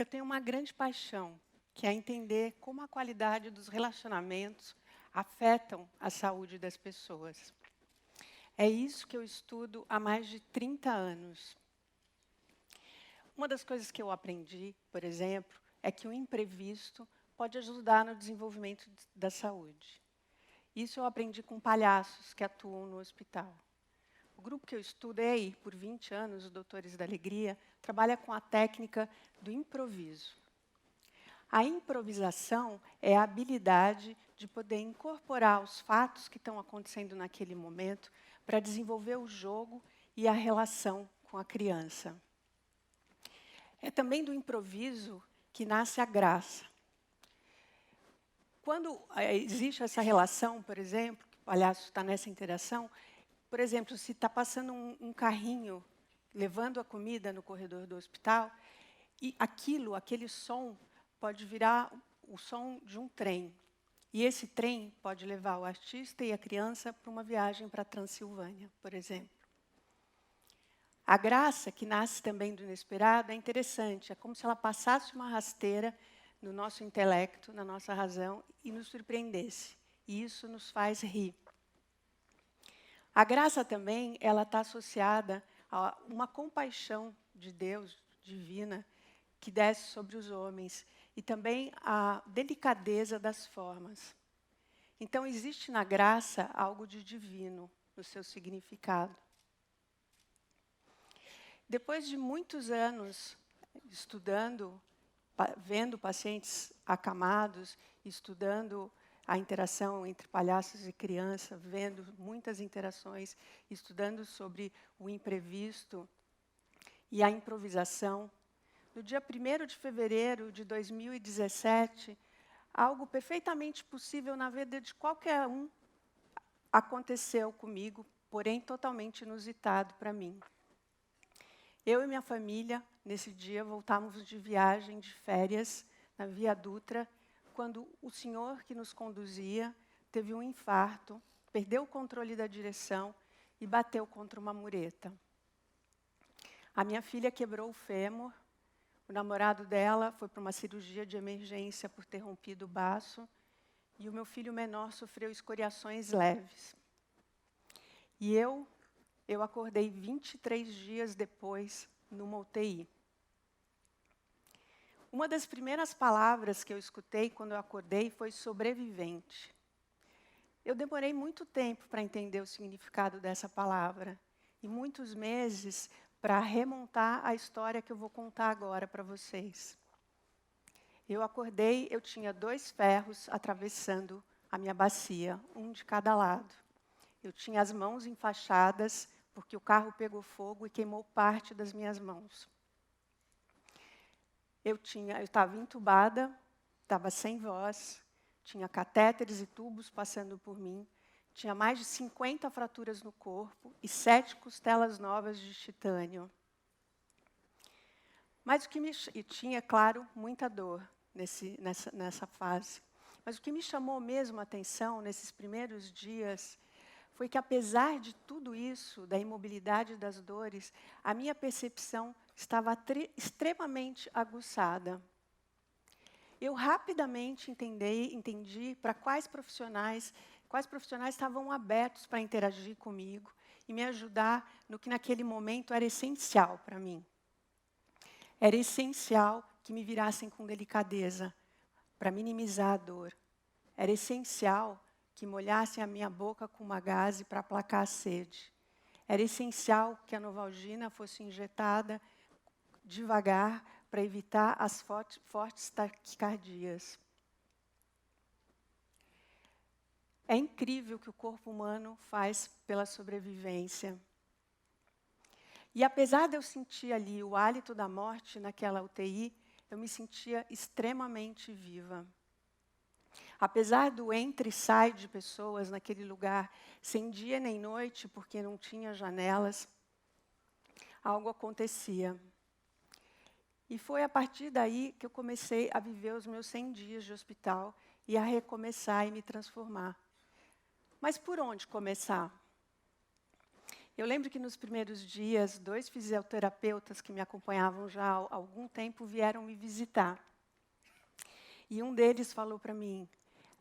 Eu tenho uma grande paixão, que é entender como a qualidade dos relacionamentos afetam a saúde das pessoas. É isso que eu estudo há mais de 30 anos. Uma das coisas que eu aprendi, por exemplo, é que o imprevisto pode ajudar no desenvolvimento da saúde. Isso eu aprendi com palhaços que atuam no hospital. O grupo que eu estudei por 20 anos, os Doutores da Alegria, trabalha com a técnica do improviso. A improvisação é a habilidade de poder incorporar os fatos que estão acontecendo naquele momento para desenvolver o jogo e a relação com a criança. É também do improviso que nasce a graça. Quando existe essa relação, por exemplo, que o palhaço está nessa interação, por exemplo, se está passando um carrinho levando a comida no corredor do hospital, e aquele som pode virar o som de um trem. E esse trem pode levar o artista e a criança para uma viagem para a Transilvânia, por exemplo. A graça, que nasce também do inesperado, é interessante. É como se ela passasse uma rasteira no nosso intelecto, na nossa razão, e nos surpreendesse. E isso nos faz rir. A graça também, ela está associada a uma compaixão de Deus, divina, que desce sobre os homens, e também a delicadeza das formas. Então, existe na graça algo de divino no seu significado. Depois de muitos anos estudando, vendo pacientes acamados, estudando a interação entre palhaços e criança, vendo muitas interações, estudando sobre o imprevisto e a improvisação, no dia 1º de fevereiro de 2017, algo perfeitamente possível na vida de qualquer um aconteceu comigo, porém totalmente inusitado para mim. Eu e minha família, nesse dia, voltávamos de viagem, de férias, na Via Dutra, quando o senhor que nos conduzia teve um infarto, perdeu o controle da direção e bateu contra uma mureta. A minha filha quebrou o fêmur, o namorado dela foi para uma cirurgia de emergência por ter rompido o baço, e o meu filho menor sofreu escoriações leves. E eu acordei 23 dias depois numa UTI. Uma das primeiras palavras que eu escutei quando eu acordei foi sobrevivente. Eu demorei muito tempo para entender o significado dessa palavra, e muitos meses para remontar a história que eu vou contar agora para vocês. Eu acordei, eu tinha 2 ferros atravessando a minha bacia, um de cada lado. Eu tinha as mãos enfaixadas, porque o carro pegou fogo e queimou parte das minhas mãos. Eu estava entubada, estava sem voz, tinha catéteres e tubos passando por mim, tinha mais de 50 fraturas no corpo e 7 costelas novas de titânio. Mas e tinha, claro, muita dor nessa fase. Mas o que me chamou mesmo a atenção nesses primeiros dias foi que, apesar de tudo isso, da imobilidade das dores, a minha percepção estava extremamente aguçada. Eu rapidamente entendi para quais profissionais estavam abertos para interagir comigo e me ajudar no que naquele momento era essencial para mim. Era essencial que me virassem com delicadeza para minimizar a dor. Era essencial que molhassem a minha boca com uma gaze para aplacar a sede. Era essencial que a Novalgina fosse injetada devagar para evitar as fortes taquicardias. É incrível o que o corpo humano faz pela sobrevivência. E apesar de eu sentir ali o hálito da morte naquela UTI, eu me sentia extremamente viva. Apesar do entra e sai de pessoas naquele lugar, sem dia nem noite, porque não tinha janelas, algo acontecia. E foi a partir daí que eu comecei a viver os meus 100 dias de hospital e a recomeçar e me transformar. Mas por onde começar? Eu lembro que nos primeiros dias, 2 fisioterapeutas que me acompanhavam já há algum tempo vieram me visitar. E um deles falou para mim: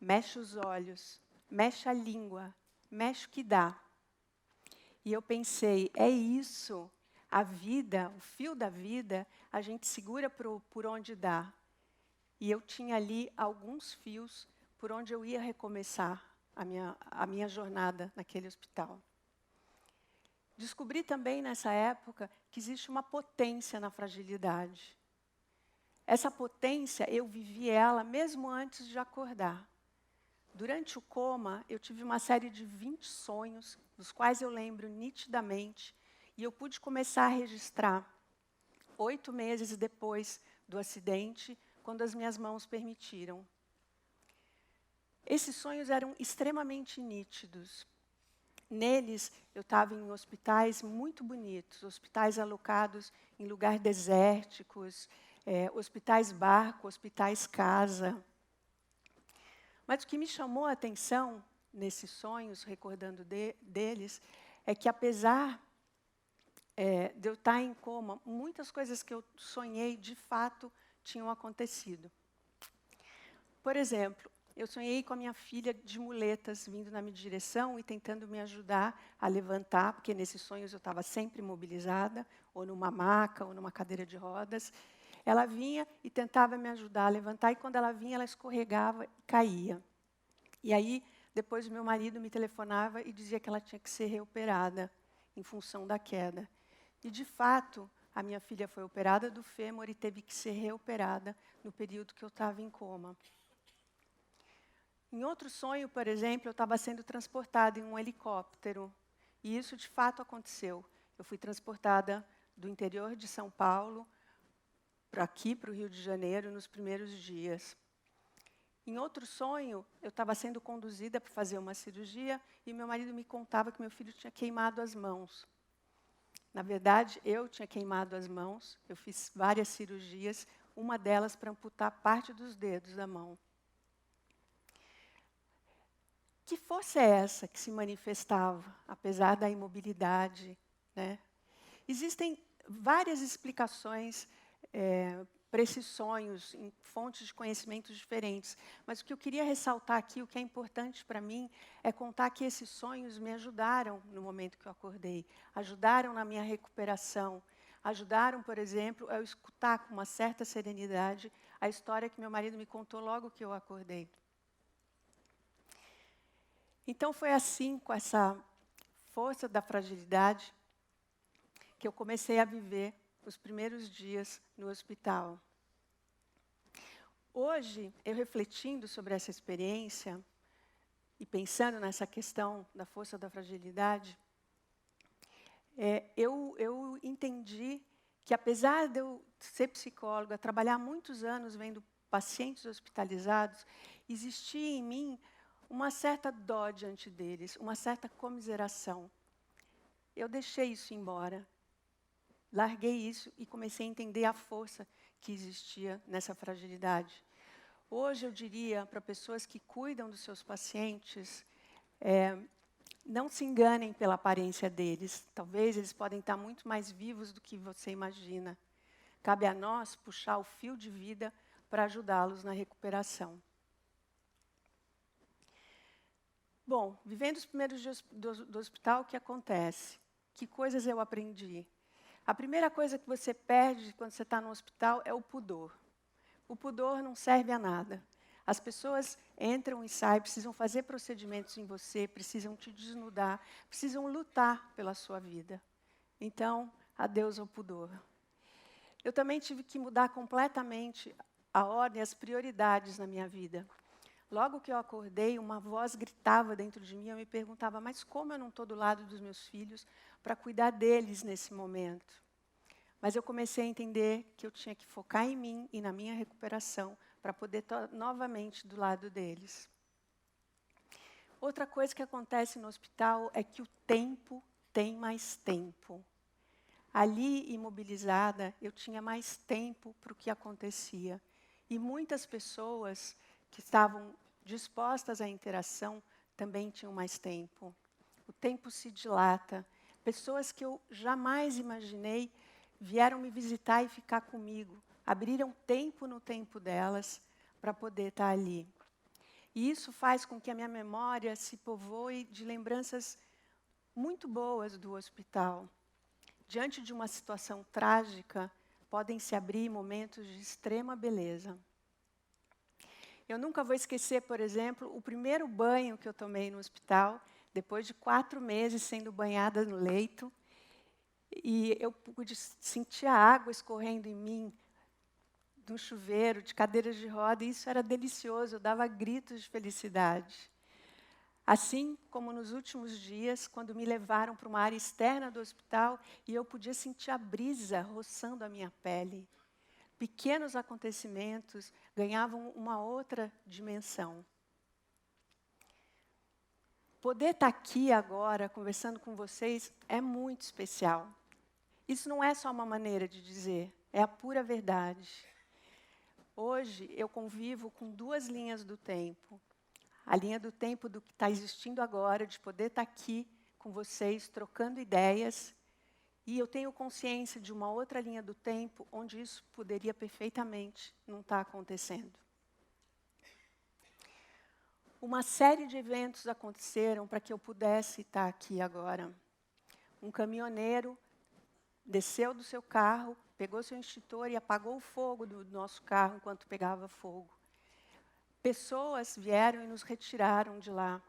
mexe os olhos, mexe a língua, mexe o que dá. E eu pensei, é isso, a vida, o fio da vida, a gente segura por onde dá. E eu tinha ali alguns fios por onde eu ia recomeçar a minha jornada naquele hospital. Descobri também nessa época que existe uma potência na fragilidade. Essa potência, eu vivi ela mesmo antes de acordar. Durante o coma, eu tive uma série de 20 sonhos, dos quais eu lembro nitidamente, e eu pude começar a registrar 8 meses depois do acidente, quando as minhas mãos permitiram. Esses sonhos eram extremamente nítidos. Neles, eu estava em hospitais muito bonitos, hospitais alocados em lugares desérticos, hospitais barco, hospitais casa. Mas o que me chamou a atenção nesses sonhos, recordando deles, é que apesar de eu estar em coma, muitas coisas que eu sonhei, de fato, tinham acontecido. Por exemplo, eu sonhei com a minha filha de muletas vindo na minha direção e tentando me ajudar a levantar, porque nesses sonhos eu estava sempre imobilizada, ou numa maca, ou numa cadeira de rodas. Ela vinha e tentava me ajudar a levantar, e quando ela vinha, ela escorregava e caía. E aí, depois, meu marido me telefonava e dizia que ela tinha que ser reoperada em função da queda. E, de fato, a minha filha foi operada do fêmur e teve que ser reoperada no período que eu estava em coma. Em outro sonho, por exemplo, eu estava sendo transportada em um helicóptero. E isso, de fato, aconteceu. Eu fui transportada do interior de São Paulo para aqui, para o Rio de Janeiro, nos primeiros dias. Em outro sonho, eu estava sendo conduzida para fazer uma cirurgia e meu marido me contava que meu filho tinha queimado as mãos. Na verdade, eu tinha queimado as mãos, eu fiz várias cirurgias, uma delas para amputar parte dos dedos da mão. Que força é essa que se manifestava, apesar da imobilidade, né? Existem várias explicações para esses sonhos, em fontes de conhecimentos diferentes. Mas o que eu queria ressaltar aqui, o que é importante para mim, é contar que esses sonhos me ajudaram no momento que eu acordei, ajudaram na minha recuperação, ajudaram, por exemplo, a eu escutar com uma certa serenidade a história que meu marido me contou logo que eu acordei. Então, foi assim, com essa força da fragilidade, que eu comecei a viver os primeiros dias no hospital. Hoje, eu refletindo sobre essa experiência e pensando nessa questão da força da fragilidade, eu entendi que, apesar de eu ser psicóloga, trabalhar muitos anos vendo pacientes hospitalizados, existia em mim uma certa dó diante deles, uma certa comiseração. Eu deixei isso embora, larguei isso e comecei a entender a força que existia nessa fragilidade. Hoje eu diria para pessoas que cuidam dos seus pacientes, não se enganem pela aparência deles. Talvez eles podem estar muito mais vivos do que você imagina. Cabe a nós puxar o fio de vida para ajudá-los na recuperação. Bom, vivendo os primeiros dias do hospital, o que acontece? Que coisas eu aprendi? A primeira coisa que você perde quando você está no hospital é o pudor. O pudor não serve a nada. As pessoas entram e saem, precisam fazer procedimentos em você, precisam te desnudar, precisam lutar pela sua vida. Então, adeus ao pudor. Eu também tive que mudar completamente a ordem, as prioridades na minha vida. Logo que eu acordei, uma voz gritava dentro de mim, eu me perguntava, mas como eu não estou do lado dos meus filhos para cuidar deles nesse momento? Mas eu comecei a entender que eu tinha que focar em mim e na minha recuperação para poder estar novamente do lado deles. Outra coisa que acontece no hospital é que o tempo tem mais tempo. Ali, imobilizada, eu tinha mais tempo para o que acontecia. E muitas pessoas que estavam dispostas à interação também tinham mais tempo. O tempo se dilata. Pessoas que eu jamais imaginei vieram me visitar e ficar comigo. Abriram tempo no tempo delas para poder estar ali. E isso faz com que a minha memória se povoe de lembranças muito boas do hospital. Diante de uma situação trágica, podem se abrir momentos de extrema beleza. Eu nunca vou esquecer, por exemplo, o primeiro banho que eu tomei no hospital, depois de 4 meses sendo banhada no leito. E eu pude sentir a água escorrendo em mim, do chuveiro, de cadeiras de roda, e isso era delicioso, eu dava gritos de felicidade. Assim como nos últimos dias, quando me levaram para uma área externa do hospital e eu podia sentir a brisa roçando a minha pele. Pequenos acontecimentos ganhavam uma outra dimensão. Poder estar aqui agora, conversando com vocês, é muito especial. Isso não é só uma maneira de dizer, é a pura verdade. Hoje, eu convivo com 2 linhas do tempo. A linha do tempo do que está existindo agora, de poder estar aqui com vocês, trocando ideias. E eu tenho consciência de uma outra linha do tempo, onde isso poderia perfeitamente não estar acontecendo. Uma série de eventos aconteceram para que eu pudesse estar aqui agora. Um caminhoneiro desceu do seu carro, pegou seu extintor e apagou o fogo do nosso carro enquanto pegava fogo. Pessoas vieram e nos retiraram de lá.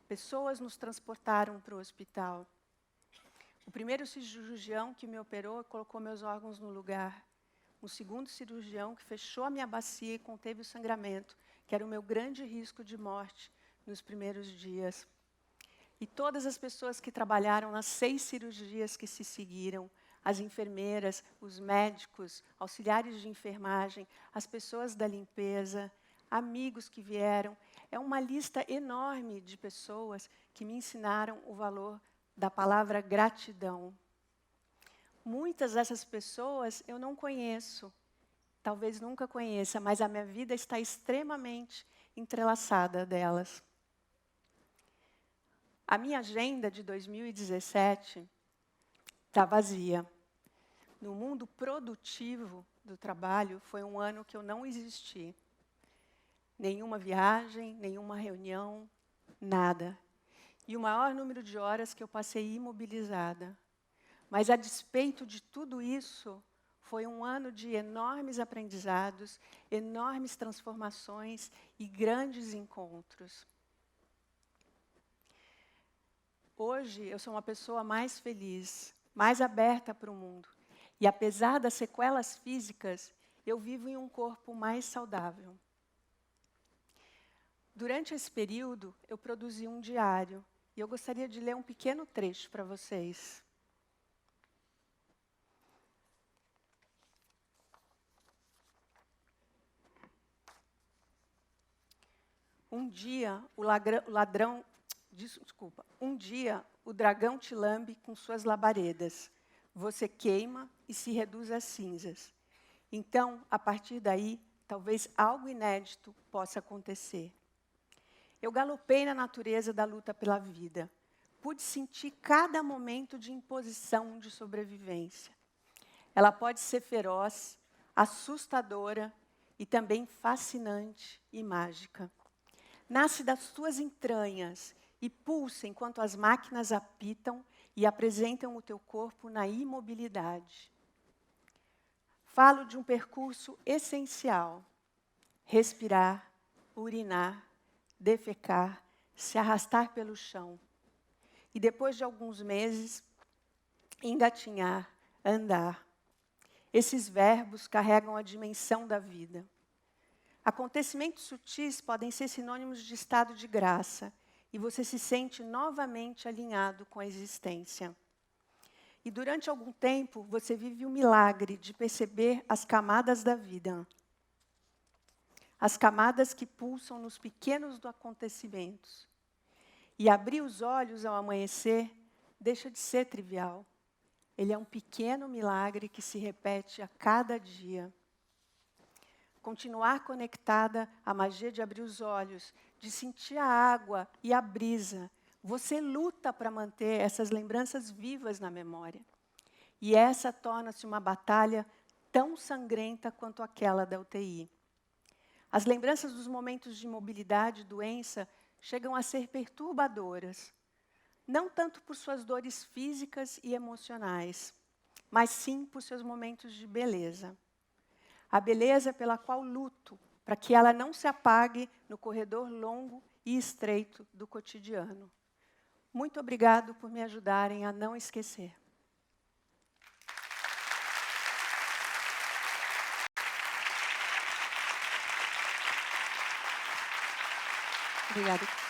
Pessoas nos transportaram para o hospital. O primeiro cirurgião que me operou colocou meus órgãos no lugar. O segundo cirurgião que fechou a minha bacia e conteve o sangramento, que era o meu grande risco de morte nos primeiros dias. E todas as pessoas que trabalharam nas 6 cirurgias que se seguiram, as enfermeiras, os médicos, auxiliares de enfermagem, as pessoas da limpeza, amigos que vieram. É uma lista enorme de pessoas que me ensinaram o valor da palavra gratidão. Muitas dessas pessoas eu não conheço, talvez nunca conheça, mas a minha vida está extremamente entrelaçada delas. A minha agenda de 2017 está vazia. No mundo produtivo do trabalho, foi um ano que eu não existi. Nenhuma viagem, nenhuma reunião, nada. E o maior número de horas que eu passei imobilizada. Mas, a despeito de tudo isso, foi um ano de enormes aprendizados, enormes transformações e grandes encontros. Hoje, eu sou uma pessoa mais feliz, mais aberta para o mundo. E, apesar das sequelas físicas, eu vivo em um corpo mais saudável. Durante esse período, eu produzi um diário. E eu gostaria de ler um pequeno trecho para vocês. Um dia, o dragão te lambe com suas labaredas. Você queima e se reduz a cinzas. Então, a partir daí, talvez algo inédito possa acontecer. Eu galopei na natureza da luta pela vida. Pude sentir cada momento de imposição de sobrevivência. Ela pode ser feroz, assustadora e também fascinante e mágica. Nasce das suas entranhas e pulsa enquanto as máquinas apitam e apresentam o teu corpo na imobilidade. Falo de um percurso essencial: respirar, urinar, defecar, se arrastar pelo chão. E depois de alguns meses, engatinhar, andar. Esses verbos carregam a dimensão da vida. Acontecimentos sutis podem ser sinônimos de estado de graça, e você se sente novamente alinhado com a existência. E durante algum tempo, você vive o milagre de perceber as camadas da vida. As camadas que pulsam nos pequenos acontecimentos. E abrir os olhos ao amanhecer deixa de ser trivial. Ele é um pequeno milagre que se repete a cada dia. Continuar conectada à magia de abrir os olhos, de sentir a água e a brisa, Você luta para manter essas lembranças vivas na memória. E essa torna-se uma batalha tão sangrenta quanto aquela da UTI. As lembranças dos momentos de imobilidade e doença chegam a ser perturbadoras, não tanto por suas dores físicas e emocionais, mas sim por seus momentos de beleza. A beleza pela qual luto, para que ela não se apague no corredor longo e estreito do cotidiano. Muito obrigado por me ajudarem a não esquecer. Obrigada.